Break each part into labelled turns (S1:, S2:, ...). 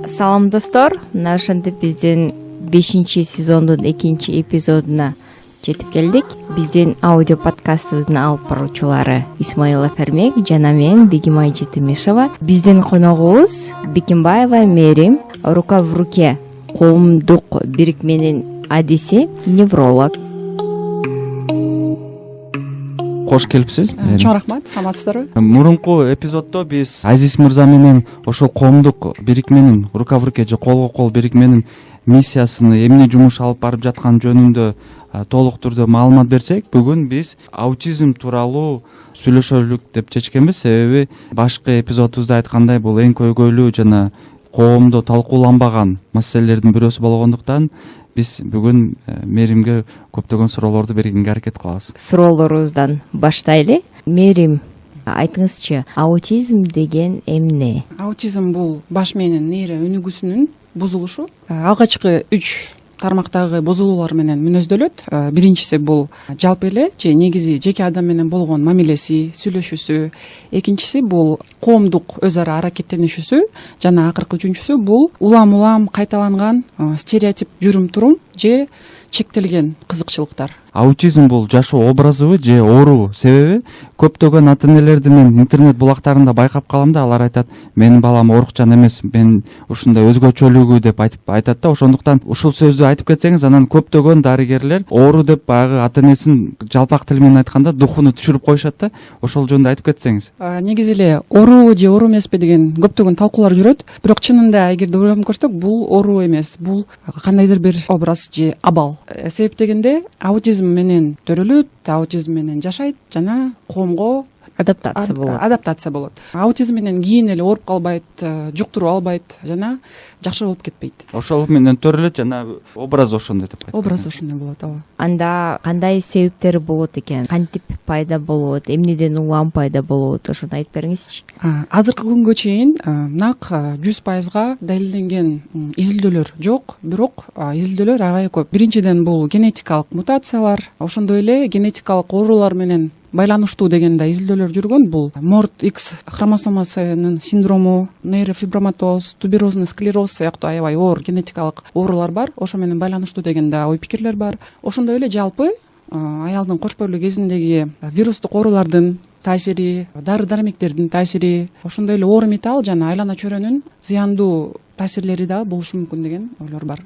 S1: Салам достор, мына ошентип биздин 5-сезондун 2-эпизодуна жетип келдик. Биздин аудио подкастыбыздын алып баруучулары Исмаил Фермек жана мен Бегимай Жетимишева. Биздин коногубуз Бекимбаева Мерим, рука в руке коомдук бирикменин адиси, невролог.
S2: Кош келипсиз.
S3: Чоң рахмат, саламатсыздарбы?
S2: Мурунку эпизоддо биз Азиз мырза менен ошол коомдук бирикменин, рука в руке же колго кол бирикменин миссиясын эмне жумуш алып барып жаткан жөнүндө толук түрдө маалымат берсек, бүгүн биз аутизм тууралуу сүйлөшөлүк деп чечкенбиз. Себеби башкы эпизодубузда айткандай, бул эң көйгөйлүү жана коомдо талкууланбаган маселелердин бирөөсү болгондуктан биз бүгүн Меримге көптөгөн суроолорду бергенге аракет кылабыз.
S1: Суроолорубуздан баштайлы. Мерим, айтыңызчы, аутизм деген эмне?
S3: Аутизм бул баш менен нейро өнүгүүсүнүн бузулушу. Алгачкы 3 тармактагы бузулуулар менен мүнөздөлөт. Биринчиси бул жалпы эле же негизи жеке адам менен болгон мамилеси, сүйлөшүүсү. Экинчиси бул коомдук өз ара аракеттенишүүсү жана акыркы үчүнчүсү бул улам кайталанган стереотип жүрүм турум же чектелген кызыкчылыктар.
S2: Аутизм бул жашоо образыбы же оорубу? Себеби көптөгөн ата-энелерди мен интернет булактарында байкап калам да, алар айтат, менин балам оорукчан эмес, мен ушундай өзгөчөлүгү деп айтат да. Ошондуктан ушул сөздү айтып кетсеңиз, анан көптөгөн дарыгерлер оору деп баягы ата-энесин жалпак тил менен айтканда духуну түшүрүп коюшат да. Ошол жөнүндө айтып кетсеңиз.
S3: Негизи эле оору же оору эмеспи деген көптөгөн талкуулар жүрөт. Бирок чынында эгерде ойлонуп көрсөк, бул оору эмес, бул кандайдыр бир образ же абал. Себеп дегенде аутизм менен төрөлөт, аутизм менен жашайт жана коомго адаптация болот. Аутизм менен кийин эле ооруп калбайт, жуктуруп албайт жана жакшы болуп кетпейт.
S2: Ошол менен төрөлөт жана образ ошондой деп айтат.
S3: Образ ошондой болот, ооба.
S1: Анда кандай себептери болот экен? Кантип пайда болот? Эмнеден улам пайда болот? Ошону айтып бериңизчи.
S3: Азыркы күнгө чейин нак 100%га далилденген изилдөөлөр жок, бирок изилдөөлөр аябай көп. Биринчиден бул генетикалык мутациялар, ошондой эле генетикалык оорулар менен байланыштуу деген да изилдөөлөр жүргөн. Бул морт X хромосомасынын синдрому, нейрофиброматоз, туберозный склероз сыяктуу аябай оор генетикалык оорулар бар. Ошо менен байланыштуу деген да ой пикирлер бар. Ошондой эле жалпы аялдын кош бойлуу кезиндеги вирустук оорулардын таасири, дары-дармектердин таасири, ошондой эле оор металл жана айлана чөйрөнүн зыяндуу таасирлери да болушу мүмкүн деген ойлор бар.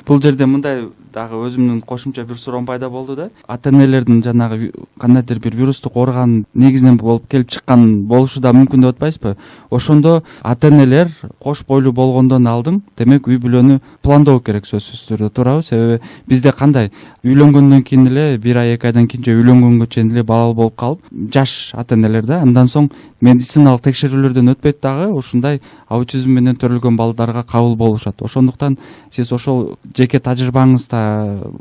S2: Бул жерде мындай дагы өзүмдүн кошумча бир суроом пайда болду да. Ата-энелердин жанагы кандайдыр бир вирустук ооруган негизинен болуп келип чыккан болушу да мүмкүн деп атпайсызбы? Ошондо ата-энелер кош бойлуу болгондон алдын, демек үй бүлөнү пландоо керек, сөзсүз түрдө, туурабы? Себеби бизде кандай үйлөнгөндөн кийин эле 1 ай 2 айдан кийин же үйлөнгөнгө чейин эле балалуу болуп калып, жаш ата-энелер да, андан соң медициналык текшерүүлөрдөн өтпөйт дагы ушундай аутизм менен төрөлгөн балдарга кабыл болушат. Ошондуктан сиз ошол жеке тажрыйбаңызда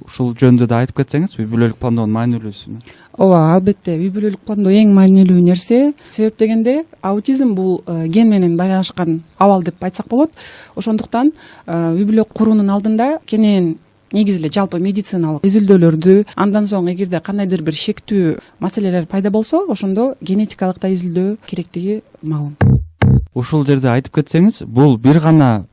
S2: ушул жөнүндө да айтып кетсеңиз, үй бүлөлүк пландоонун маанилүүсүн.
S3: Ооба, албетте, үй бүлөлүк пландоо эң маанилүү нерсе. Себеп дегенде аутизм бул ген менен байланышкан абал деп айтсак болот. Ошондуктан үй бүлө куруунун алдында кенен негизи эле жалпы медициналык изилдөөлөрдү, андан соң эгерде кандайдыр бир шектүү маселелер пайда болсо, ошондо генетикалык да изилдөө керектиги маалым.
S2: Ушул жерде айтып кетсеңиз, бул бир гана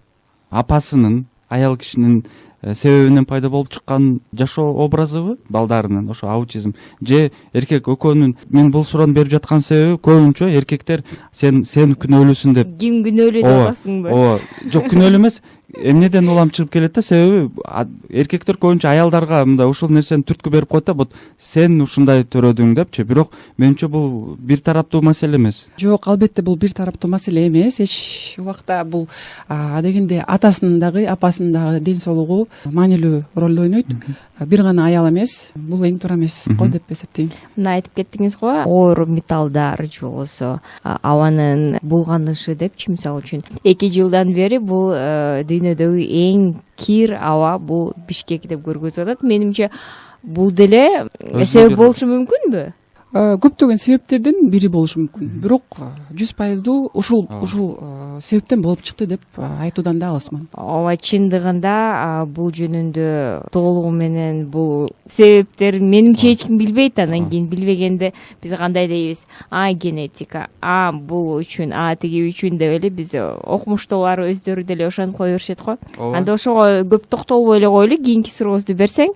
S2: апасынын, аял кишинин себебинен пайда болуп чыккан жашоо образыбы балдарынын, ошо аутизм же эркек экөөнүн? Мен бул суроону берип жаткан себеби көбүнчө эркектер сен күнөөлүүсүн деп.
S1: Ким күнөөлүү деп атасыңбы?
S2: Ооба, жок, күнөөлүү эмес. Эмнеден улам чыгып келет да, себеби эркектер көбүнчө аялдарга мындай ушул нерсени түрткү берип коет да, вот сен ушундай төрөдүң депчи. Бирок менимче бул бир тараптуу маселе эмес.
S3: Жок, албетте бул бир тараптуу маселе эмес. Эч убакта бул дегенде атасынын дагы, апасынын дагы ден соолугу маанилүү ролду ойнойт. Бир гана аял эмес, бул эң туура эмес го деп эсептейм.
S1: Мына айтып кеттиңиз го, оор металлдар же болбосо абанын булганышы депчи, мисалы үчүн 2 жылдан бери бул дүйнөдөгү эң кир аба бул Бишкек деп көргөзүп атат. Менимче бул деле себеп болушу мүмкүнбү?
S3: көптөгөн себептердин бири болушу мүмкүн, бирок 100% ушул себептен болуп чыкты деп айтуудан да алысмын.
S1: ооба, чындыгында бул жөнүндө толугу менен бул себептер менимче эч ким билбейт. Анан кийин билбегенде биз кандай дейбиз, генетика, бул үчүн, тиги үчүн деп эле биз окумуштуулар өздөрү деле ошентип кое беришет го. Анда ошого көп токтолбой эле коелу, кийинки сурообузду берсең.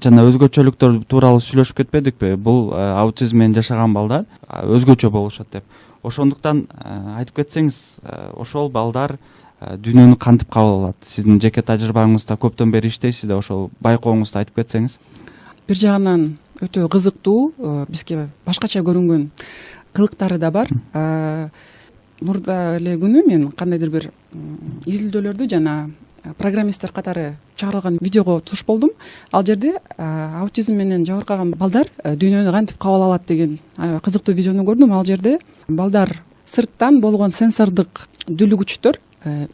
S2: Жана өзгөчөлүктөр тууралуу сүйлөшүп кетпедикпи? Бул аутизм менен жашаган балдар өзгөчө болушат деп. Ошондуктан айтып кетсеңиз, ошол балдар дүйнөнү кантип кабыл алат? Сиздин жеке тажрыйбаңызда көптөн бери иштейсиз да, ошол байкооңузду айтып кетсеңиз.
S3: Бир жагынан өтө кызыктуу, бизге башкача көрүнгөн кылыктары да бар. Мурда эле күнү мен кандайдыр бир изилдөөлөрдү жана программисттер катары чыгарылган видеого туш болдум. Ал жерде аутизм менен жабыркаган балдар дүйнөнү кантип кабыл алат деген кызыктуу видеону көрдүм. Ал жерде балдар сырттан болгон сенсордук дүлүгүчтөр,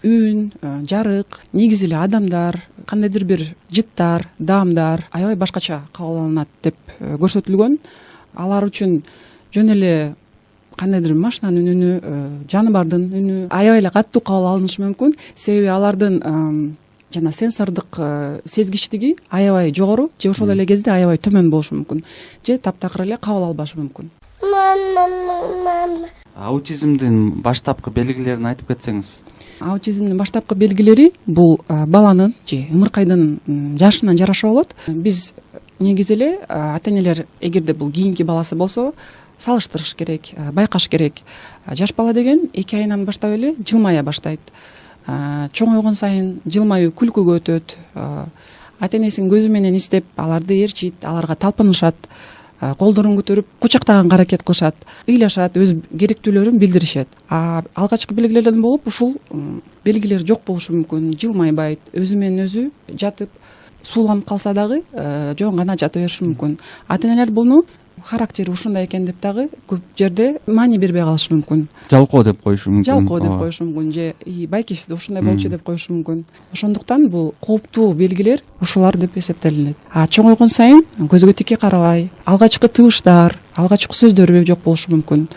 S3: үн, жарык, негизи эле адамдар, кандайдыр бир жыттар, даамдар аябай башкача кабыл алынат деп көрсөтүлгөн. Алар үчүн жөн эле кандайдыр машинанын үнү, жаныбардын үнү аябай эле катуу кабыл алынышы мүмкүн. Себеби алардын жана сенсордук сезгичтиги аябай жогору же ошол эле кезде аябай төмөн болушу мүмкүн, же таптакыр эле кабыл албашы мүмкүн.
S2: Аутизмдин баштапкы белгилерин айтып кетсеңиз.
S3: Аутизмдин баштапкы белгилери бул баланын же ымыркайдын жашына жараша болот. Биз негизи эле ата-энелер эгерде бул кийинки баласы болсо салыштырыш керек, байкаш керек. Жаш бала деген 2 айынан баштап эле жылмая баштайт. Чоңойгон сайын жылмаюу күлкүгө өтөт. Ата-энесин көзү менен издеп, аларды ээрчийт, аларга талпынышат, колдорун көтөрүп кучактаганга аракет кылышат, ыйлашат, өз керектүүлөрүн билдиришет. Алгачкы белгилерден болуп ушул белгилер жок болушу мүмкүн. Жылмайбайт, өзү менен өзү жатып, сууланып калса дагы жөн гана жата бериши мүмкүн. Ата-энелер буну характери ушундай экен деп дагы көп жерде маани бербей калышы мүмкүн.
S2: Жалкоо деп коюшу мүмкүн.
S3: Жалкоо деп коюшу мүмкүн, же байки сизде ушундай болчу деп коюшу мүмкүн. Ошондуктан бул кооптуу белгилер ушулар деп эсептелинет. Чоңойгон сайын көзгө тике карабай, алгачкы тыбыштар, алгачкы сөздөр жок болушу мүмкүн.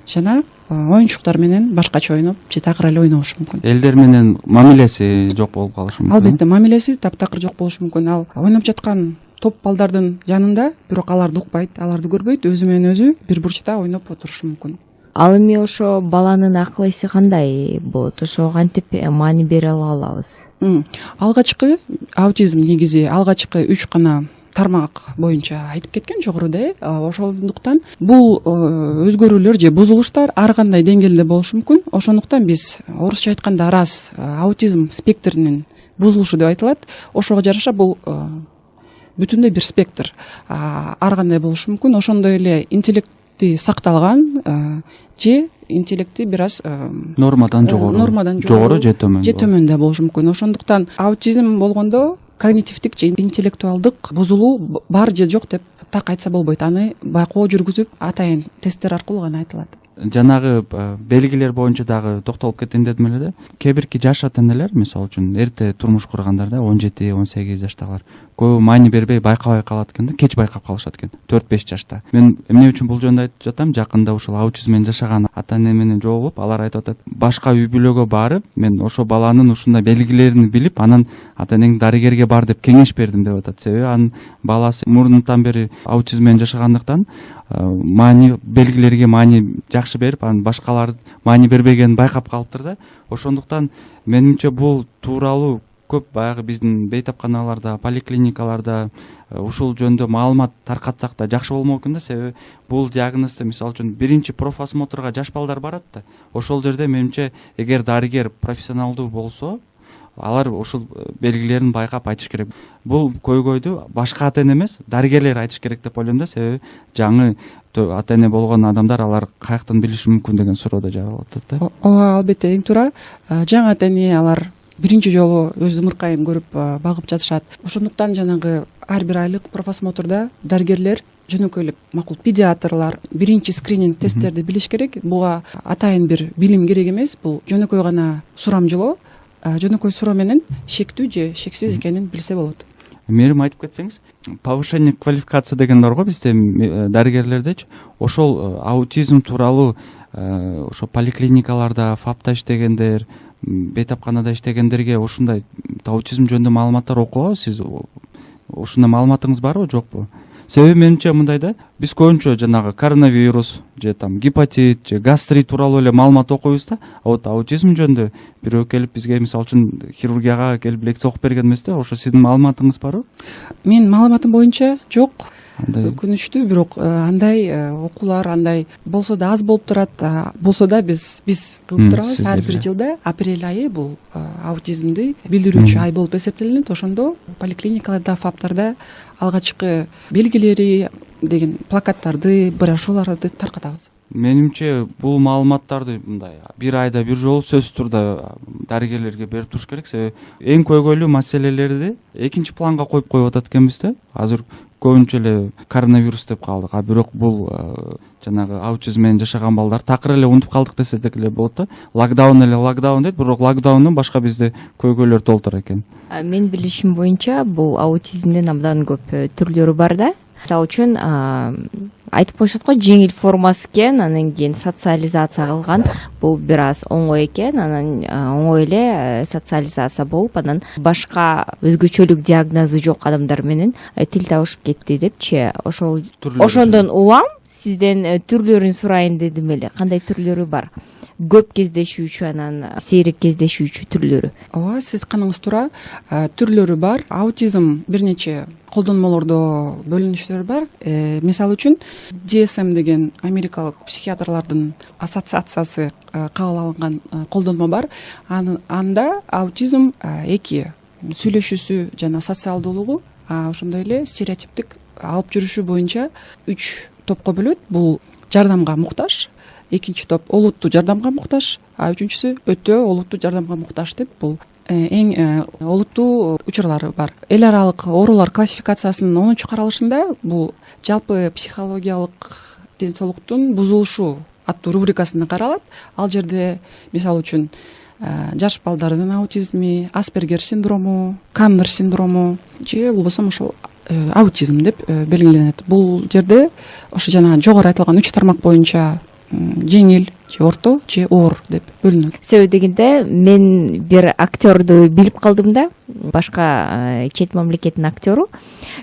S3: Жана оюнчуктар менен башкача ойноп, же такыр эле ойнобушу мүмкүн.
S2: Элдер менен мамилеси жок болуп калышы мүмкүн.
S3: Албетте, мамилеси таптакыр жок болушу мүмкүн. Ал ойноп жаткан топ балдардын жанында, бирок аларды укпайт, аларды көрбөйт, өзү менен өзү бир бурчта ойноп отурушу мүмкүн.
S1: Ал эми ошо баланын акыл эси кандай болот? Ошого кантип маани бере алабыз?
S3: Алгачкы аутизм негизи алгачкы 3 гана тармак боюнча айтып кеткен жогоруда. Ошондуктан бул өзгөрүүлөр же бузулуштар ар кандай деңгээлде болушу мүмкүн. Ошондуктан биз орусча айтканда раз аутизм спектринин бузулушу деп айтылат. Ошого жараша бул бүтүндөй бир спектр ар кандай болушу мүмкүн. Ошондой эле интеллекти сакталган же интеллекти бир аз
S2: нормадан жогору же төмөн
S3: да болушу мүмкүн. Ошондуктан аутизм болгондо когнитивдик же интеллектуалдык бузулуу бар же жок деп так айтса болбойт. Аны байкоо жүргүзүп, атайын тесттер аркылуу гана айтылат.
S2: Жанагы белгилер боюнча дагы токтолуп кетейин дедим эле да. Кээ бирки жаш ата-энелер, мисалы үчүн эрте турмуш кургандар да, 17-18 жаштагылар көбү маани бербей байкабай калат экен да, кеч байкап калышат экен, 4-5 жашта. Мен эмне үчүн бул жөнүндө айтып жатам? Жакында ушул аутизм менен жашаган ата-эне менен жолугуп, алар айтып атат, башка үй бүлөгө барып, мен ошо баланын ушундай белгилерин билип, анан ата-энең дарыгерге бар деп кеңеш бердим деп атат. Себеби анын баласы мурунтан бери аутизм менен жашагандыктан маани белгилерге маани жакшы берип, анан башкалар маани бербегенин байкап калыптыр да. Ошондуктан менимче бул тууралуу көп баягы биздин бейтапканаларда, поликлиникаларда ушул жөнүндө маалымат таркатсак да жакшы болмок экен да. Себеби бул диагнозду мисалы үчүн биринчи профосмотрга жаш балдар барат да. Ошол жерде менимче эгер дарыгер профессионалдуу болсо, алар ушул белгилерин байкап айтыш керек. Бул көйгөйдү башка ата-эне эмес, дарыгерлер айтыш керек деп ойлойм да. Себеби жаңы ата-эне болгон адамдар алар каяктан билиши мүмкүн деген суроо да жаралып атат да.
S3: Ооба, албетте, эң туура. Жаңы ата-эне алар биринчи жолу өз ымыркайын көрүп багып жатышат. Ошондуктан жанагы ар бир айлык профосмотрда дарыгерлер жөнөкөй эле макул педиатрлар биринчи скрининг тесттерди билиш керек. Буга атайын бир билим керек эмес. Бул жөнөкөй гана сурамжылоо, жөнөкөй суроо менен шектүү же шексиз экенин билсе болот.
S2: мээрим айтып кетсеңиз, повышение квалификация деген бар го бизде дарыгерлердечи. Ошол аутизм тууралуу ошо поликлиникаларда, ФАПта иштегендер, бейтапканада иштегендерге ушундай аутизм жөнүндө маалыматтар окугабы сиз? Ушундай маалыматыңыз барбы, жокпу? Себеби менимче мындай да, биз көбүнчө жанагы коронавирус же гепатит же гастрит тууралуу эле маалымат окуйбуз да. А вот аутизм жөнүндө бирөө келип бизге мисалы үчүн хирургияга келип лекция окуп берген эмес да. Ошо сиздин маалыматыңыз барбы?
S3: Менин маалыматым боюнча жок.
S2: Андай
S3: Өкүнүчтүү, бирок андай окуулар андай болсо да аз болуп турат. Болсо да биз кылып турабыз. Ар бир жылда апрель айы бул аутизмди билдирүүчү ай болуп эсептелинет. Ошондо поликлиникаларда, ФАПтарда алгачкы белгилери деген плакаттарды, брошюраларды таркатабыз.
S2: менимче бул маалыматтарды мындай бир айда бир жолу сөзсүз турда дарыгерлерге берип туруш керек. Себеби эң көйгөйлүү маселелерди экинчи планга коюп атат экенбиз да. Азыр көбүнчө эле коронавирус деп калдык, а бирок бул жанагы аутизм менен жашаган балдар такыр эле унутуп калдык десек эле болот да. Локдаун дейт, бирок локдаундон башка бизде көйгөйлөр толтура экен.
S1: Менин билишим боюнча бул аутизмдин абдан көп түрлөрү бар да. Мисалы үчүн айтып коюшат го, жеңил формасы экен, анан кийин социализация кылган, бул бир аз оңой экен, анан оңой эле социализация болуп, анан башка өзгөчөлүк диагнозу жок адамдар менен тил табышып кетти депчи. Ошондон улам сизден түрлөрүн сурайын дедим эле. Кандай түрлөрү бар? Көп кездешүүчү, анан сейрек кездешүүчү түрлөрү.
S3: Ооба, сиз айтканыңыз туура. Түрлөрү бар. Аутизм бир нече колдонмолордо бөлүнүштөрү бар. Мисалы үчүн DSM деген америкалык психиатрлардын ассоциациясы кабыл алынган колдонмо бар. Анда аутизм эки: сүйлөшүүсү жана социалдуулугу, ошондой эле стереотиптик алып жүрүшү боюнча 3 топко бөлөт. Бул жардамга муктаж, экинчи топ олуттуу жардамга муктаж, үчүнчүсү өтө олуттуу жардамга муктаж деп бул эң олуттуу учурлары бар. Эл аралык оорулар классификациясынын 10-чу каралышында бул жалпы психологиялык ден соолуктун бузулушу аттуу рубрикасында каралат. Ал жерде мисалы үчүн жаш балдардын аутизми, Аспергер синдрому, Каннер синдрому же болбосо ошол аутизм деп белгиленет. Бул жерде ошо жана жогору айтылган 3 тармак боюнча жеңил же орто же оор деп бөлүнөт.
S1: Себеби дегенде мен бир актёрду билип калдым да, башка чет мамлекеттин актёру.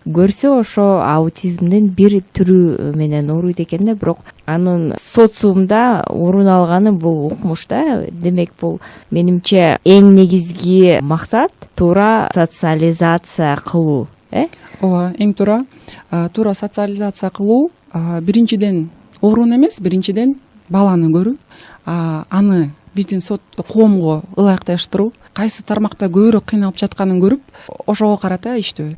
S1: Көрсө ошо аутизмдин бир түрү менен ооруйт экен да, бирок анын социумда орун алганы бул укмуш да. Демек бул менимче эң негизги максат туура социализация кылуу.
S3: Ооба, эң туура социализация кылуу. Биринчиден оорун эмес, биринчиден баланы көрүү, аны биздин коомго ылайыкташтыруу, кайсы тармакта көбүрөөк кыйналып жатканын көрүп, ошого карата иштөө.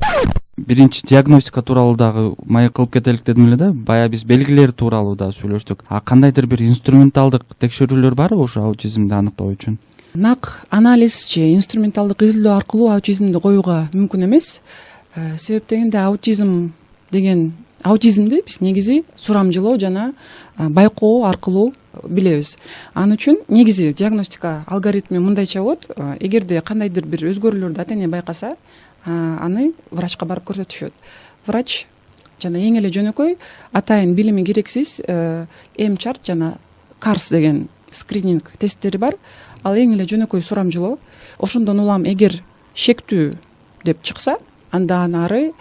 S2: Биринчи диагностика тууралуу дагы маек кылып кетелик дедим эле да. Бая биз белгилер тууралуу да сүйлөштүк. Кандайдыр бир инструменталдык текшерүүлөр барбы ошо аутизмди аныктоо үчүн?
S3: Нак анализ же инструменталдык изилдөө аркылуу аутизмди коюуга мүмкүн эмес. Себеп дегенде аутизмди биз негизи сурамжылоо жана байкоо аркылуу билебиз. Ал үчүн негизи диагностика алгоритми мындайча болот. Эгерде кандайдыр бир өзгөрүүлөрдү ата эне байкаса, аны врачка барып көрсөтүшөт. Врач жана эң эле жөнөкөй атайын билими керексиз МЧАРТ жана КАРС деген скрининг тесттери бар. Ал эң эле жөнөкөй сурамжылоо. Ошондон улам эгер шектүү деп чыкса, андан ары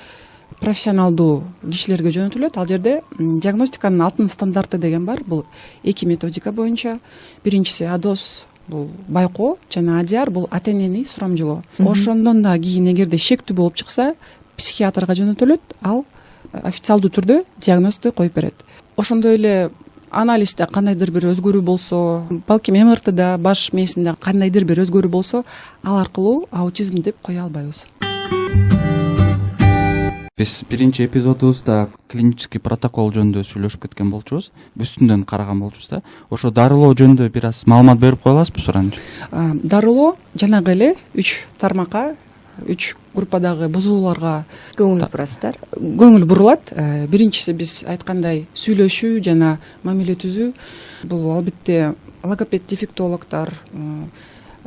S3: профессионалдуу кишилерге жөнөтүлөт. Ал жерде диагностиканын алтын стандарты деген бар. Бул 2 методика боюнча. Биринчиси АДОС, бул байкоо, жана АДИАР бул ата энени сурамжылоо. Ошондон да кийин эгерде шектүү болуп чыкса, психиатрга жөнөтүлөт. Ал официалдуу түрдө диагнозду коюп берет. Ошондой эле анализде кандайдыр бир өзгөрүү болсо, балким МРТда, баш мээсинде кандайдыр бир өзгөрүү болсо, ал аркылуу аутизм деп кое албайбыз.
S2: Биз биринчи эпизодубузда клинический протокол жөнүндө сүйлөшүп кеткен болчубуз. Үстүндөн караган болчубуз да. Ошо дарылоо жөнүндө бир аз маалымат берип кое аласызбы суранчы?
S3: Дарылоо жанагы эле 3 тармакка, 3 группадагы бузулууларга көңүл бурулат. Биринчиси биз айткандай сүйлөшүү жана мамиле түзүү. Бул албетте логопед, дефектологдор,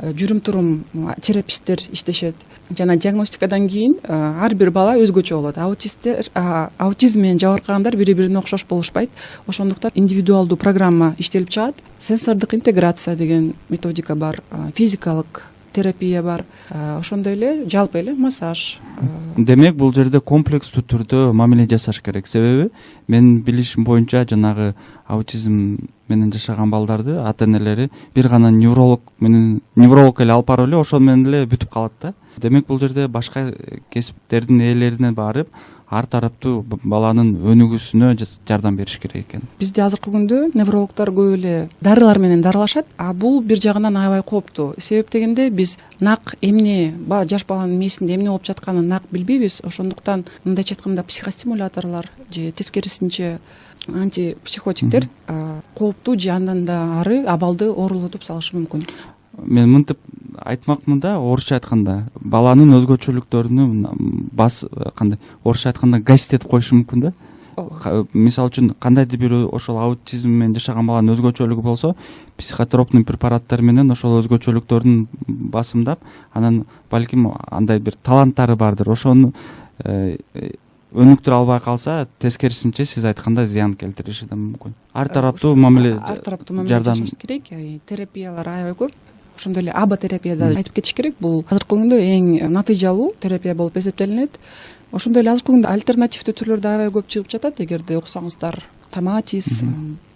S3: жүрүм турум тераписттер иштешет. Жана диагностикадан кийин ар бир бала өзгөчө болот. Аутизм менен жабыркагандар бири бирине окшош болушпайт. Ошондуктан индивидуалдуу программа иштелип чыгат. Сенсордук интеграция деген методика бар, физикалык терапия бар, ошондой эле жалпы эле массаж.
S2: Демек бул жерде комплекстүү түрдө мамиле жасаш керек. Себеби менин билишим боюнча жанагы аутизм менен жашаган балдарды ата энелери бир гана невролог эле алып барып эле ошол менен эле бүтүп калат да. Демек бул жерде башка кесиптердин ээлерине барып ар тараптуу баланын өнүгүүсүнө жардам бериш керек экен.
S3: Бизде азыркы күндө неврологдор көп эле дарылар менен дарылашат, а бул бир жагынан аябай кооптуу. Себеп дегенде биз нак эмне жаш баланын мээсинде эмне болуп жатканын нак билбейбиз. Ошондуктан мындайча айтканда психостимуляторлор же тескерисинче антипсихотиктер кооптуу же андан да ары абалды оорулотуп салышы мүмкүн.
S2: Мен мынтип айтмакмын да, орусча айтканда баланын өзгөчөлүктөрүнү кандай орусча айтканда гасить этип коюшу мүмкүн да. Мисалы үчүн кандайдыр бир ошол аутизм менен жашаган баланын өзгөчөлүгү болсо, психотропный препараттар менен ошол өзгөчөлүктөрүн басымдап, анан балким андай бир таланттары бардыр. Ошону өнүктүрө албай калса, тескерисинче сиз айткандай зыян келтириши да мүмкүн. Ар тараптуу мамиле
S3: жашаш керек. Терапиялар аябай көп. Ошондой эле аба терапияда айтып кетиш керек. Бул азыркы күндө эң натыйжалуу терапия болуп эсептелинет. Ошондой эле азыркы күндө альтернативдүү түрлөр да аябай көп чыгып жатат. Эгерде уксаңыздар, томатис,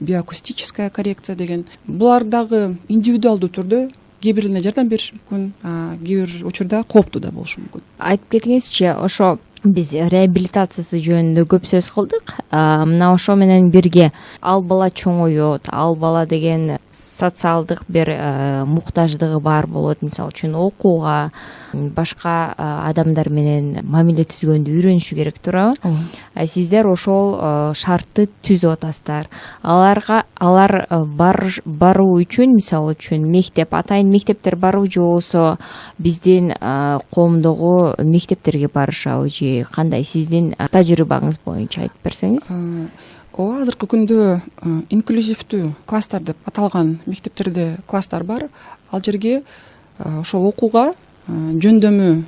S3: биоакустическая коррекция деген, булар дагы индивидуалдуу түрдө кээ бирине жардам бериши мүмкүн, кээ бир учурда кооптуу да болушу мүмкүн.
S1: Айтып кетиңизчи, ошо биз реабилитациясы жөнүндө көп сөз кылдык. Мына ошо менен бирге ал бала чоңоет, ал бала деген социалдык бир муктаждыгы бар болот. Мисалы үчүн окууга, башка адамдар менен мамиле түзгөндү үйрөнүшү керек, туурабы? Сиздер ошол шартты түзүп атасыздар. Алар баруу үчүн, мисалы үчүн мектеп, атайын мектептер барбы же болбосо биздин коомдогу мектептерге барышабы же кандай, сиздин тажрыйбаңыз боюнча айтып берсеңиз?
S3: Ооба, азыркы күндө инклюзивдүү класстар деп аталган мектептерде класстар бар. Ал жерге ошол окууга жөндөмү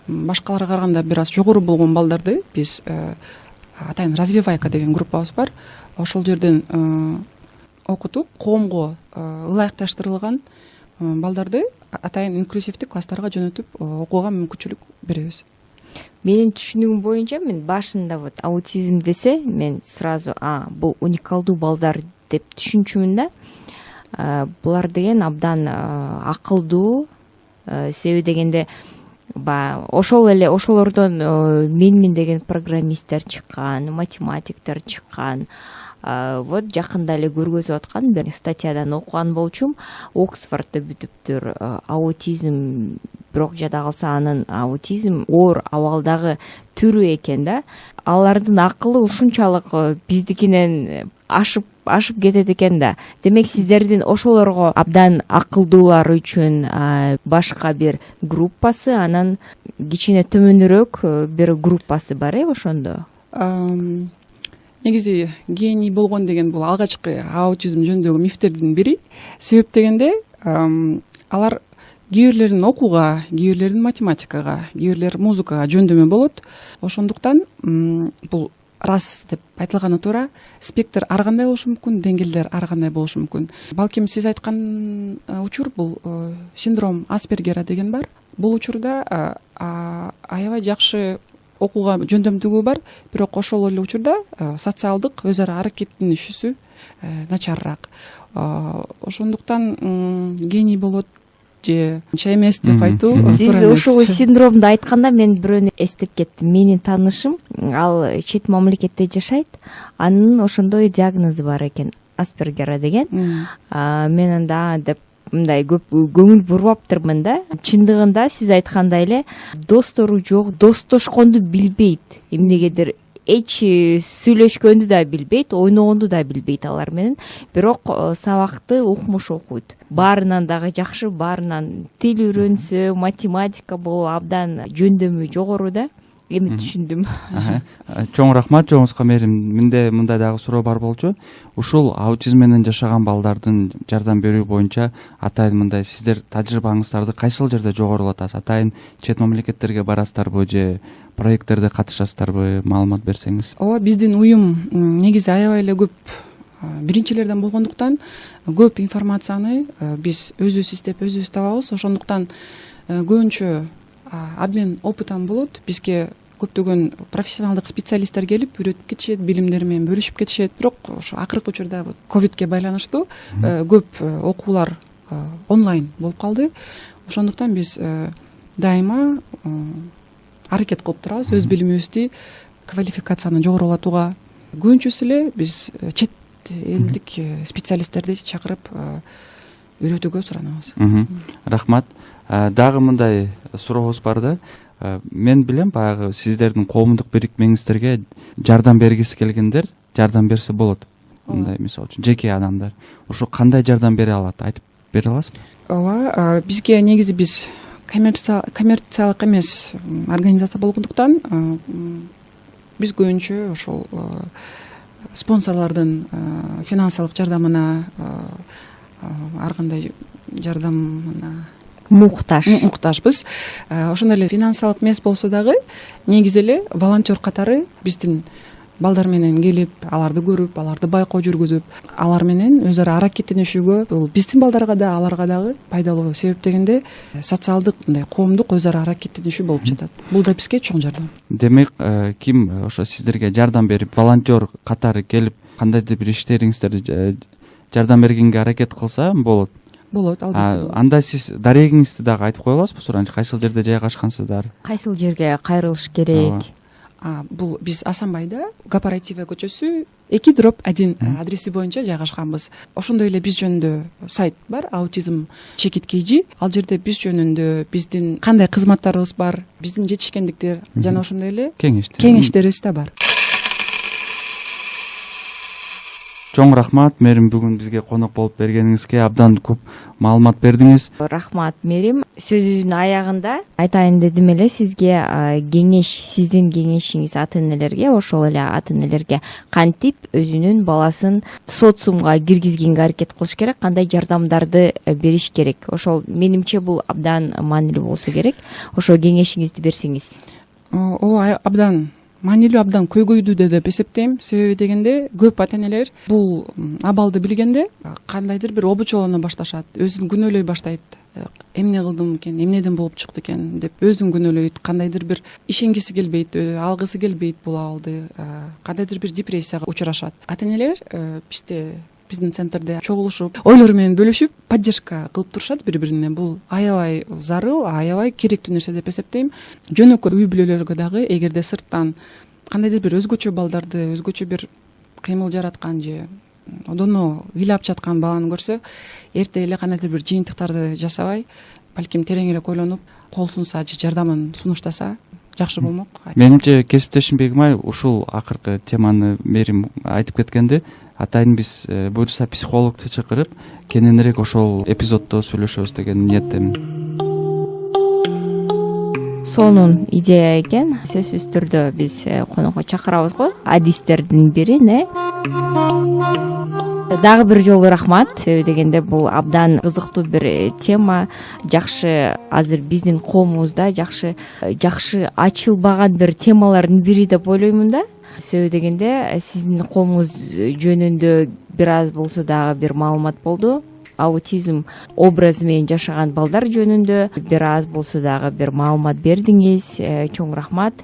S3: башкаларга караганда бир аз жогору болгон балдарды биз атайын развивайка деген группабыз бар. Ошол жерден окутуп, коомго ылайыкташтырылган балдарды атайын инклюзивдүү класстарга жөнөтүп окууга мүмкүнчүлүк беребиз.
S1: Менин түшүнүгүм боюнча, мен башында вот аутизм десе, мен сразу бул уникалдуу балдар деп түшүнчүмүн да. Булар деген абдан акылдуу, себеби дегенде ошолордон менмин деген программисттер чыккан, математиктер чыккан. Вот жакында эле көргөзүп аткан бир статьядан окуган болчумун. Оксфордто бүтүптүр аутизм, бирок жада калса анын аутизм оор абалдагы түрү экен да. Алардын акылы ушунчалык биздикинен ашып кетет экен да. Демек сиздердин ошолорго абдан акылдуулар үчүн башка бир группасы, анан кичине төмөнүрөөк бир группасы бар, ошондо.
S3: Негизи гений болгон деген бул алгачкы аутизм жөнүндөгү мифтердин бири. Себеп дегенде алар кээ бирлерин окууга, кээ бирлерин математикага, кээ бирлер музыкага жөндөмү болот. Ошондуктан бул рас деп айтылганы туура. Спектр ар кандай болушу мүмкүн, деңгээлдер ар кандай болушу мүмкүн. Балким сиз айткан учур бул синдром Аспергера деген бар. Бул учурда аябай жакшы окууга жөндөмдүгү бар, бирок ошол эле учурда социалдык өз ара аракеттенишүүсү начарыраак. Ошондуктан гений болот же эмес деп айтуу туура эмес.
S1: Сиз ушул синдромду айтканда мен бирөөнү эстеп кеттим. Менин таанышым, ал чет мамлекетте жашайт. Анын ошондой диагнозу бар экен, Аспергера деген. Мен анда деп мындай көп көңүл бурбаптырмын да. Чындыгында сиз айткандай эле достору жок, достошконду билбейт. Эмнегедир эч сүйлөшкөндү да билбейт, ойногонду да билбейт алар менен. Бирок сабакты укмуш окуйт. Баарынан дагы жакшы, баарынан тил үйрөнсө, математика болуп абдан жөндөмү жогору да. эми түшүндүм.
S2: Чоң рахмат, жоңузга мээрим. Менде мындай дагы суроо бар болчу. Ушул аутизм менен жашаган балдардын жардам берүү боюнча атайын мындай сиздер тажрыйбаңыздарды кайсыл жерде жогорулатасыз? Атайын чет мамлекеттерге барасыздарбы же проекттерде катышасыздарбы? Маалымат берсеңиз.
S3: ооба, биздин уюм негизи аябай эле көп биринчилерден болгондуктан көп информацияны биз өзүбүз издеп өзүбүз табабыз. Ошондуктан көбүнчө обмен опытан болот. Бизге көптөгөн профессионалдык специалисттер келип үйрөтүп кетишет, билимдери менен бөлүшүп кетишет. Бирок ошо акыркы учурда ковидке байланыштуу көп окуулар онлайн болуп калды. Ошондуктан биз дайыма аракет кылып турабыз өз билимибизди, квалификацияны жогорулатууга. Көбүнчөсү эле биз чет элдик специалисттерди чакырып үйрөтүүгө суранабыз.
S2: Рахмат. Дагы мындай сурообуз бар да. Мен билем, баягы сиздердин коомдук бирикмеңиздерге жардам бергиси келгендер жардам берсе болот. Мындай мисалы үчүн жеке адамдар. Ошо кандай жардам бере алат? Айтып бере аласызбы?
S3: Ооба, бизге негизи биз коммерциялык эмес организация болгондуктан биз көбүнчө ошол спонсорлордун финансылык жардамына, ар кандай жардамына муктажбыз. Ошондой эле финансылык эмес болсо дагы негизи эле волонтер катары биздин балдар менен келип, аларды көрүп, аларды байкоо жүргүзүп, алар менен өз ара аракеттенишүүгө, бул биздин балдарга да, аларга дагы пайдалуу. Себеп дегенде социалдык, мындай коомдук өз ара аракеттенишүү болуп жатат. Бул да бизге чоң жардам.
S2: Демек, ким ошо сиздерге жардам берип, волонтер катары келип, кандайдыр бир иштериңиздерди жардам бергенге аракет кылса болот.
S3: Болот, албетте.
S2: Анда сиз дарегиңизди дагы айтып кое аласызбы? Суранчы кайсыл жерде жайгашкансыздар?
S1: Кайсыл жерге кайрылыш керек?
S3: Бул биз Асанбайда, Кооператива көчөсү 2/1 адреси боюнча жайгашканбыз. Ошондой эле биз жөнүндө сайт бар, аутизм чекит KG. Ал жерде биз жөнүндө биздин кандай кызматтарыбыз бар, биздин жетишкендиктер жана ошондой эле кеңештерибиз да бар.
S2: Чоң рахмат, Мерим, бүгүн бизге конок болуп бергениңизге. Абдан көп маалымат бердиңиз.
S1: Рахмат, Мерим. Сөзүбүздүн аягында айтайын дедим эле сизге кеңеш, сиздин кеңешиңиз ата энелерге, ошол эле ата энелерге кантип өзүнүн баласын социумга киргизгенге аракет кылыш керек, кандай жардамдарды бериш керек. Ошол менимче бул абдан маанилүү болсо керек. Ошол кеңешиңизди берсеңиз.
S3: Ооба, абдан маанилүү, абдан көйгөйдүү деп эсептейм. Себеби дегенде көп ата энелер бул абалды билгенде кандайдыр бир обучуулана башташат, өзүн күнөөлөй баштайт. Эмне кылдым экен, эмнеден болуп чыкты экен деп өзүн күнөөлөйт, кандайдыр бир ишенгиси келбейт, алгысы келбейт бул абалды, кандайдыр бир депрессияга учурашат. Ата энелер биздин центрде чогулушуп, ойлору менен бөлүшүп, поддержка кылып турушат бири-бирине. Бул аябай зарыл, аябай керектүү нерсе деп эсептейм. Жөнөкөй үй бүлөлөргө дагы эгерде сырттан кандайдыр бир өзгөчө балдарды, өзгөчө бир кыймыл жараткан же одоно ыйлап жаткан баланы көрсө, эрте эле кандайдыр бир жыйынтыктарды жасабай, балким тереңирээк ойлонуп, кол сунса же жардамын сунуштаса жакшы болмок.
S2: Менимче кесиптешим Бегимай ушул акыркы теманы Мерим айтып кеткенди. Атайын биз буюрса психологду чакырып, кененирээк ошол эпизоддо сүйлөшөбүз деген ниеттемин.
S1: Сонун идея экен. Сөзсүз түрдө биз конокко чакырабыз го. Адистердин бири Дагы бир жолу рахмат. Себеби дегенде бул абдан кызыктуу бир тема. Жакшы азыр биздин коомубузда жакшы ачылбаган бир темалардын бири деп ойлоймун да. Себеби дегенде сиздин коомуңуз жөнүндө бир аз болсо дагы бир маалымат болду. Аутизм образы менен жашаган балдар жөнүндө бир аз болсо дагы бир маалымат бердиңиз. Чоң рахмат.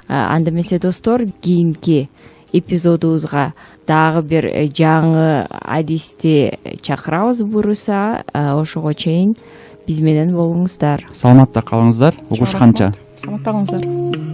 S1: Анда эмесе достор, кийинки эпизодубузга дагы бир жаңы адисти чакырабыз буюрса, ошого чейин биз менен болуңуздар.
S2: Саламатта калыңыздар. Угушканча.
S3: Саламатта калыңыздар.